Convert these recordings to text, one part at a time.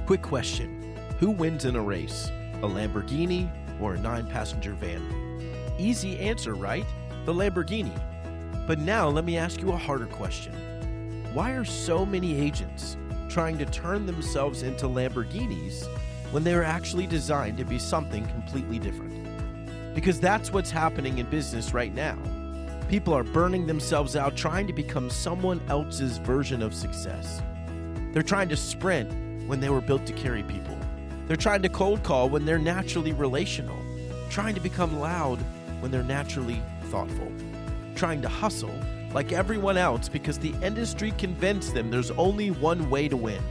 Quick question. Who wins in a race? A Lamborghini or a 9-passenger van? Easy answer, right? The Lamborghini. But now let me ask you a harder question. Why are so many agents trying to turn themselves into Lamborghinis when they are actually designed to be something completely different? Because that's what's happening in business right now. People are burning themselves out trying to become someone else's version of success. They're trying to sprint when they were built to carry people. They're trying to cold call when they're naturally relational, trying to become loud when they're naturally thoughtful, trying to hustle like everyone else because the industry convinced them there's only one way to win.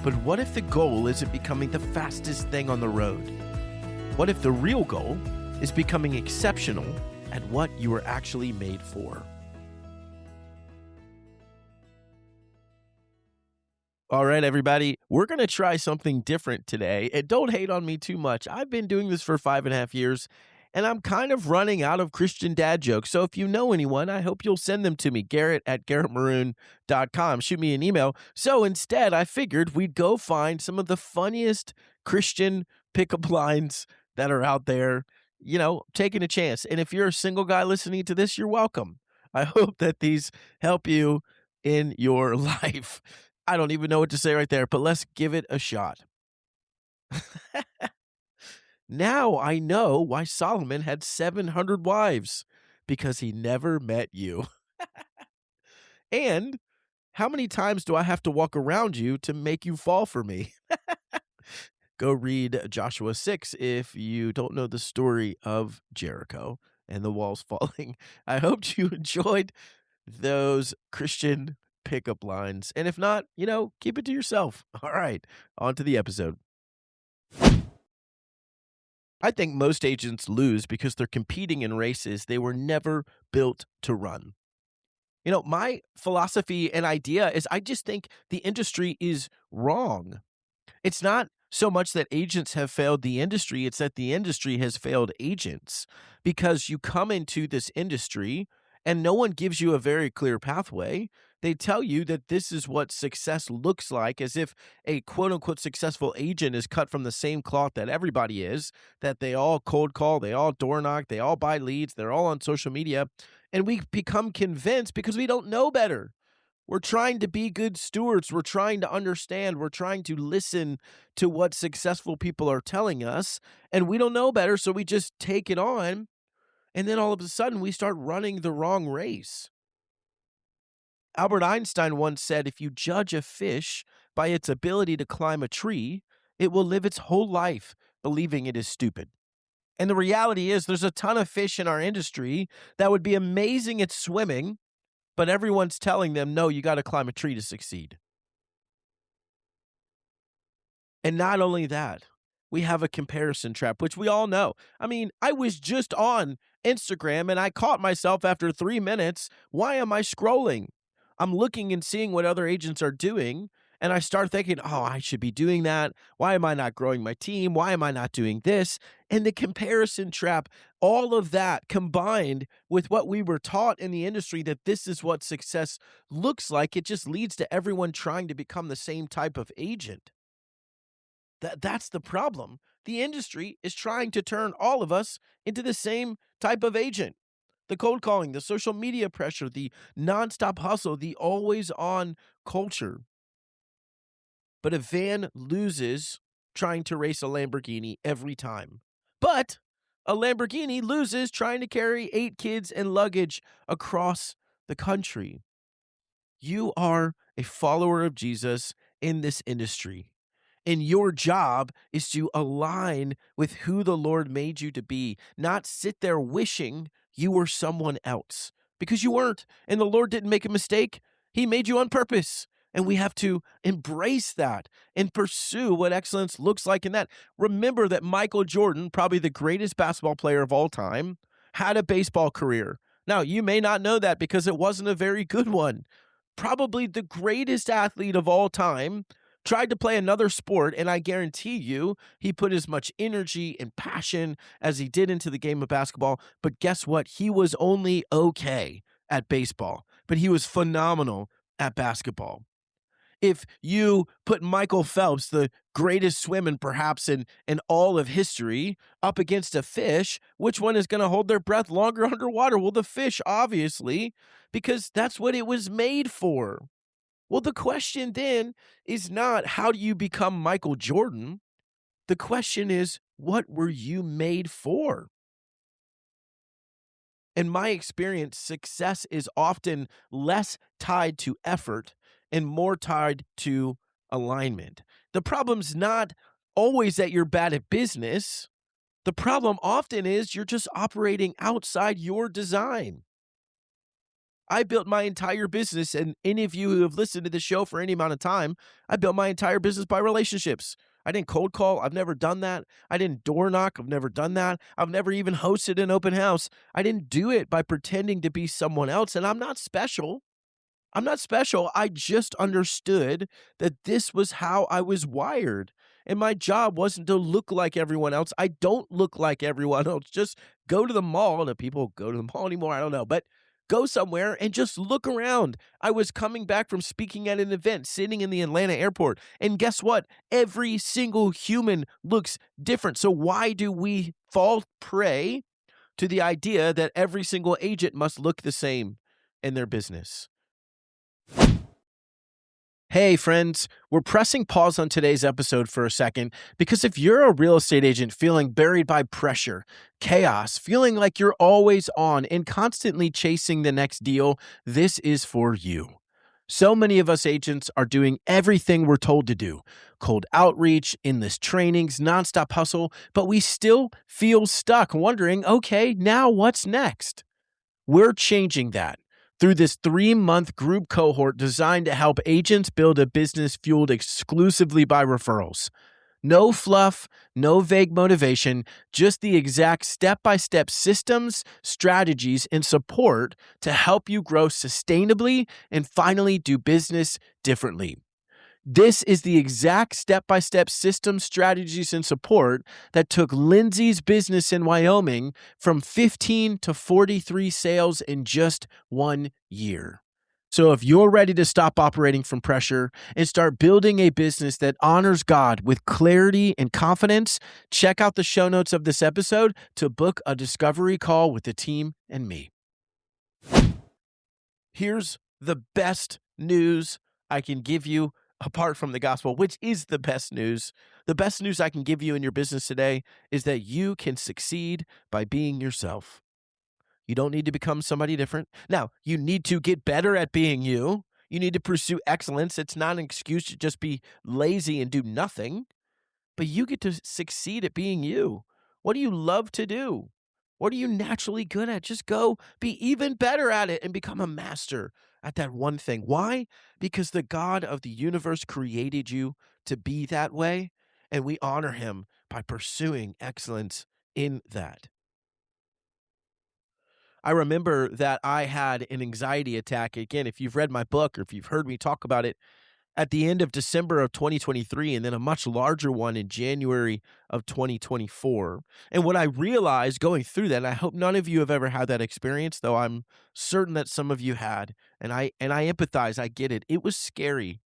But what if the goal isn't becoming the fastest thing on the road? What if the real goal is becoming exceptional at what you were actually made for? All right, everybody, we're going to try something different today. And don't hate on me too much. I've been doing this for 5.5 years, and I'm kind of running out of Christian dad jokes. So if you know anyone, I hope you'll send them to me, Garrett at garrettmaroon.com. Shoot me an email. So instead, I figured we'd go find some of the funniest Christian pickup lines that are out there, taking a chance. And if you're a single guy listening to this, you're welcome. I hope that these help you in your life. I don't even know what to say right there, but let's give it a shot. Now I know why Solomon had 700 wives, because he never met you. And how many times do I have to walk around you to make you fall for me? Go read Joshua 6 if you don't know the story of Jericho and the walls falling. I hope you enjoyed those Christian pickup lines. And if not, keep it to yourself. All right, on to the episode. I think most agents lose because they're competing in races they were never built to run. My philosophy and idea is I just think the industry is wrong. It's not so much that agents have failed the industry, it's that the industry has failed agents, because you come into this industry and no one gives you a very clear pathway. They tell you that this is what success looks like, as if a quote-unquote successful agent is cut from the same cloth that everybody is, that they all cold call, they all door knock, they all buy leads, they're all on social media, and we become convinced because we don't know better. We're trying to be good stewards. We're trying to understand. We're trying to listen to what successful people are telling us, and we don't know better, so we just take it on, and then all of a sudden we start running the wrong race. Albert Einstein once said, if you judge a fish by its ability to climb a tree, it will live its whole life believing it is stupid. And the reality is there's a ton of fish in our industry that would be amazing at swimming, but everyone's telling them, no, you got to climb a tree to succeed. And not only that, we have a comparison trap, which we all know. I mean, I was just on Instagram and I caught myself after 3 minutes. Why am I scrolling? I'm looking and seeing what other agents are doing, and I start thinking, oh, I should be doing that. Why am I not growing my team? Why am I not doing this? And the comparison trap, all of that combined with what we were taught in the industry, that this is what success looks like, it just leads to everyone trying to become the same type of agent. That's the problem. The industry is trying to turn all of us into the same type of agent. The cold calling, the social media pressure, the nonstop hustle, the always-on culture. But a van loses trying to race a Lamborghini every time. But a Lamborghini loses trying to carry 8 kids and luggage across the country. You are a follower of Jesus in this industry, and your job is to align with who the Lord made you to be, not sit there wishing you were someone else, because you weren't, and the Lord didn't make a mistake. He made you on purpose, and we have to embrace that and pursue what excellence looks like in that. Remember that Michael Jordan, probably the greatest basketball player of all time, had a baseball career. Now, you may not know that because it wasn't a very good one. Probably the greatest athlete of all time tried to play another sport, and I guarantee you he put as much energy and passion as he did into the game of basketball. But guess what? He was only okay at baseball, but he was phenomenal at basketball. If you put Michael Phelps, the greatest swimmer perhaps in all of history, up against a fish, which one is going to hold their breath longer underwater? Well, the fish, obviously, because that's what it was made for. Well, the question then is not how do you become Michael Jordan? The question is, what were you made for? In my experience, success is often less tied to effort and more tied to alignment. The problem's not always that you're bad at business. The problem often is you're just operating outside your design. I built my entire business, and any of you who have listened to the show for any amount of time, I built my entire business by relationships. I didn't cold call. I've never done that. I didn't door knock. I've never done that. I've never even hosted an open house. I didn't do it by pretending to be someone else, and I'm not special. I'm not special. I just understood that this was how I was wired. And my job wasn't to look like everyone else. I don't look like everyone else. Just go to the mall. Do people go to the mall anymore? I don't know. But go somewhere and just look around. I was coming back from speaking at an event, sitting in the Atlanta airport. And guess what? Every single human looks different. So why do we fall prey to the idea that every single agent must look the same in their business? Hey, friends, we're pressing pause on today's episode for a second because if you're a real estate agent feeling buried by pressure, chaos, feeling like you're always on and constantly chasing the next deal, this is for you. So many of us agents are doing everything we're told to do: cold outreach, endless trainings, nonstop hustle, but we still feel stuck wondering, okay, now what's next? We're changing that through this 3-month group cohort designed to help agents build a business fueled exclusively by referrals. No fluff, no vague motivation, just the exact step-by-step systems, strategies, and support to help you grow sustainably and finally do business differently. This is the exact step-by-step system, strategies, and support that took Lindsay's business in Wyoming from 15 to 43 sales in just 1 year. So if you're ready to stop operating from pressure and start building a business that honors God with clarity and confidence, check out the show notes of this episode to book a discovery call with the team and me. Here's the best news I can give you apart from the gospel, which is the best news. The best news I can give you in your business today is that you can succeed by being yourself. You don't need to become somebody different. Now, you need to get better at being you. You need to pursue excellence. It's not an excuse to just be lazy and do nothing, but you get to succeed at being you. What do you love to do? What are you naturally good at? Just go be even better at it and become a master at that one thing. Why? Because the God of the universe created you to be that way, and we honor him by pursuing excellence in that. I remember that I had an anxiety attack. Again, if you've read my book or if you've heard me talk about it, at the end of December of 2023, and then a much larger one in January of 2024. And what I realized going through that, and I hope none of you have ever had that experience, though I'm certain that some of you had, and I empathize, I get it. It was scary.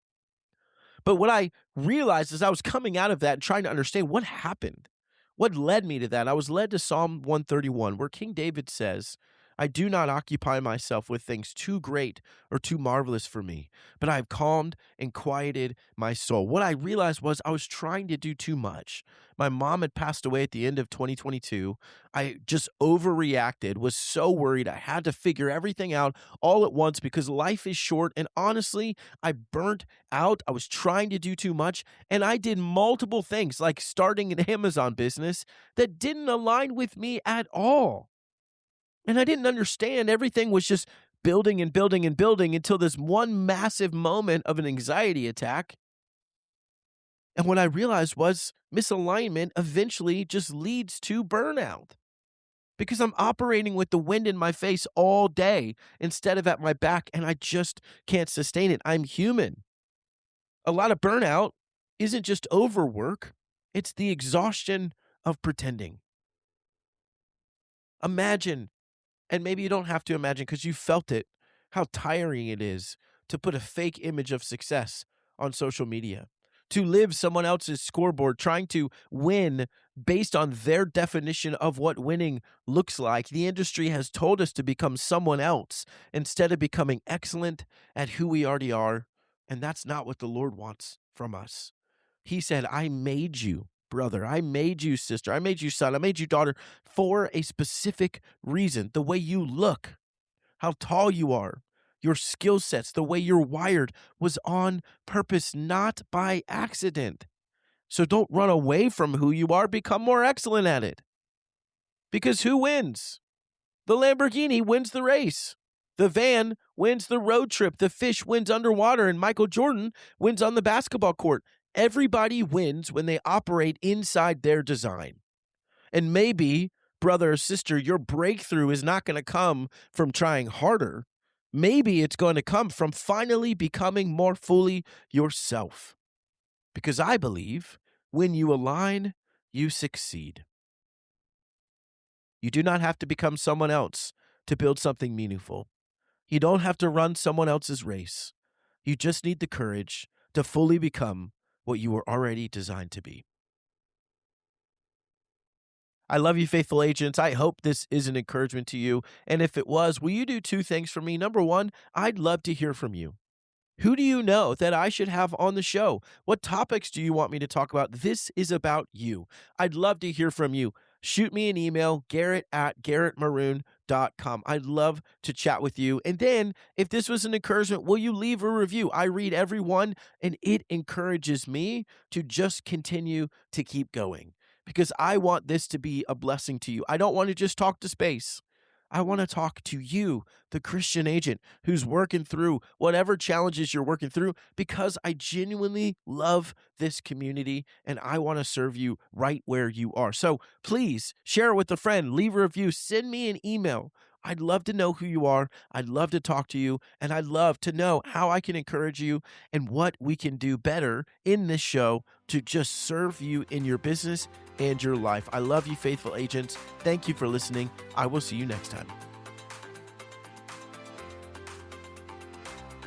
But what I realized as I was coming out of that and trying to understand what happened, what led me to that, I was led to Psalm 131, where King David says, I do not occupy myself with things too great or too marvelous for me, but I have calmed and quieted my soul. What I realized was I was trying to do too much. My mom had passed away at the end of 2022. I just overreacted, was so worried. I had to figure everything out all at once because life is short. And honestly, I burnt out. I was trying to do too much. And I did multiple things like starting an Amazon business that didn't align with me at all. And I didn't understand. Everything was just building and building and building until this one massive moment of an anxiety attack. And what I realized was misalignment eventually just leads to burnout because I'm operating with the wind in my face all day instead of at my back, and I just can't sustain it. I'm human. A lot of burnout isn't just overwork, it's the exhaustion of pretending. Imagine, and maybe you don't have to imagine because you felt it, how tiring it is to put a fake image of success on social media, to live someone else's scoreboard, trying to win based on their definition of what winning looks like. The industry has told us to become someone else instead of becoming excellent at who we already are. And that's not what the Lord wants from us. He said, I made you, brother. I made you, sister. I made you, son. I made you, daughter, for a specific reason. The way you look, how tall you are, your skill sets, the way you're wired was on purpose, not by accident. So don't run away from who you are. Become more excellent at it. Because who wins? The Lamborghini wins the race. The van wins the road trip. The fish wins underwater, and Michael Jordan wins on the basketball court. Everybody wins when they operate inside their design. And maybe, brother or sister, your breakthrough is not going to come from trying harder. Maybe it's going to come from finally becoming more fully yourself. Because I believe when you align, you succeed. You do not have to become someone else to build something meaningful. You don't have to run someone else's race. You just need the courage to fully become what you were already designed to be. I love you, faithful agents. I hope this is an encouragement to you. And if it was, will you do two things for me? Number one, I'd love to hear from you. Who do you know that I should have on the show? What topics do you want me to talk about? This is about you. I'd love to hear from you. Shoot me an email, garrett@garrettmaroon.com. I'd love to chat with you. And then, if this was an encouragement, will you leave a review? I read every one, and it encourages me to just continue to keep going because I want this to be a blessing to you. I don't want to just talk to space. I want to talk to you, the Christian agent who's working through whatever challenges you're working through, because I genuinely love this community and I want to serve you right where you are. So please share it with a friend, leave a review, send me an email. I'd love to know who you are. I'd love to talk to you, and I'd love to know how I can encourage you and what we can do better in this show to just serve you in your business and your life. I love you, faithful agents. Thank you for listening. I will see you next time.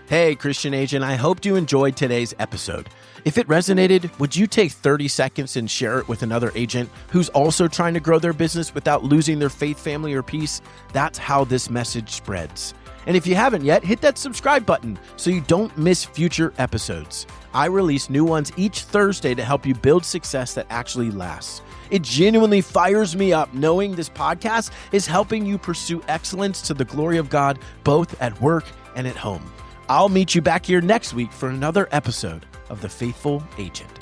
Hey, Christian agent, I hope you enjoyed today's episode. If it resonated, would you take 30 seconds and share it with another agent who's also trying to grow their business without losing their faith, family, or peace? That's how this message spreads. And if you haven't yet, hit that subscribe button so you don't miss future episodes. I release new ones each Thursday to help you build success that actually lasts. It genuinely fires me up knowing this podcast is helping you pursue excellence to the glory of God, both at work and at home. I'll meet you back here next week for another episode of The Faithful Agent.